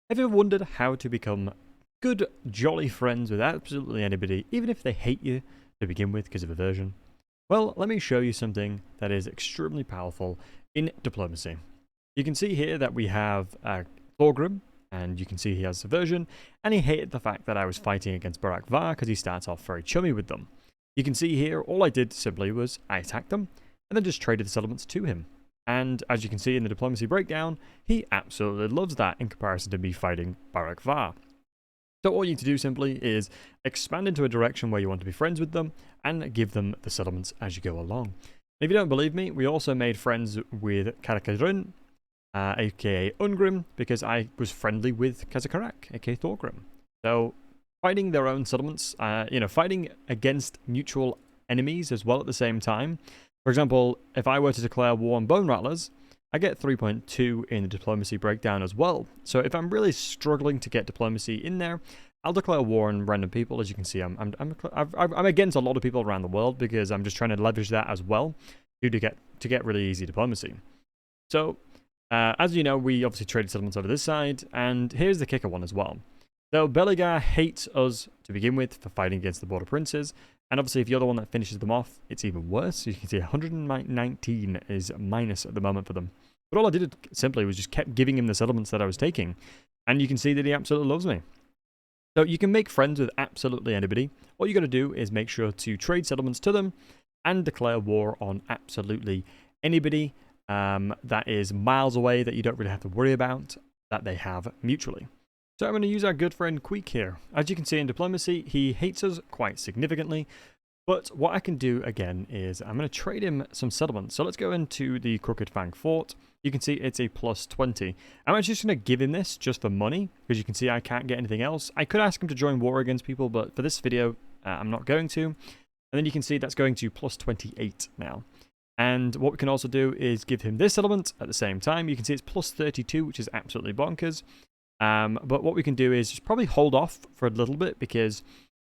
Have you ever wondered how to become good, jolly friends with absolutely anybody, even if they hate you to begin with because of aversion? Well, let me show you something that is extremely powerful in diplomacy. You can see here that we have Thorgrim, and you can see he has aversion, and he hated the fact that I was fighting against Barak Var because he starts off very chummy with them. You can see here, all I did simply was I attacked them, and then just traded the settlements to him. And as you can see in the diplomacy breakdown, he absolutely loves that in comparison to me fighting Barak Var. So all you need to do simply is expand into a direction where you want to be friends with them and give them the settlements as you go along. If you don't believe me, we also made friends with Karakadrin, aka Ungrim, because I was friendly with Kazakarak, aka Thorgrim. So fighting their own settlements, fighting against mutual enemies as well at the same time. For example, if I were to declare war on Bone Rattlers, I get 3.2 in the diplomacy breakdown as well. So if I'm really struggling to get diplomacy in there, I'll declare war on random people. As you can see, I'm against a lot of people around the world because I'm just trying to leverage that as well to get really easy diplomacy. So as you know, we obviously traded settlements over this side, and here's the kicker one as well. So Belegar hates us to begin with for fighting against the Border Princes, and obviously if you're the one that finishes them off, it's even worse. So you can see 119 is minus at the moment for them. But all I did simply was just kept giving him the settlements that I was taking, and you can see that he absolutely loves me. So you can make friends with absolutely anybody. All you got to do is make sure to trade settlements to them and declare war on absolutely anybody that is miles away that you don't really have to worry about that they have mutually. So I'm going to use our good friend Queek here. As you can see in diplomacy, he hates us quite significantly. But what I can do again is I'm going to trade him some settlements. So let's go into the Crooked Fang Fort. You can see it's a plus 20. I'm actually just going to give him this just for money, because you can see I can't get anything else. I could ask him to join war against people, but for this video, I'm not going to. And then you can see that's going to plus 28 now. And what we can also do is give him this settlement at the same time. You can see it's plus 32, which is absolutely bonkers. But what we can do is just probably hold off for a little bit, because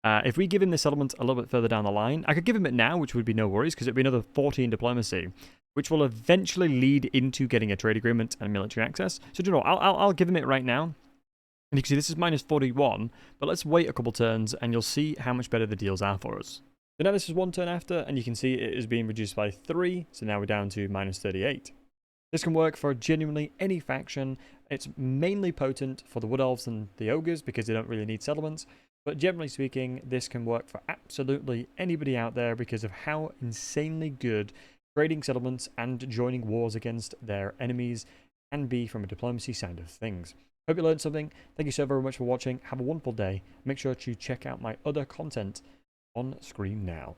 if we give him this settlement a little bit further down the line, I could give him it now, which would be no worries, because it'd be another 14 diplomacy, which will eventually lead into getting a trade agreement and military access. So, you know, I'll give him it right now. And you can see this is minus 41, but let's wait a couple turns and you'll see how much better the deals are for us. So now this is one turn after, and you can see it is being reduced by 3, so now we're down to minus 38. This can work for genuinely any faction. It's mainly potent for the Wood Elves and the Ogres because they don't really need settlements. But generally speaking, this can work for absolutely anybody out there because of how insanely good trading settlements and joining wars against their enemies can be from a diplomacy side of things. Hope you learned something. Thank you so very much for watching. Have a wonderful day. Make sure to check out my other content on screen now.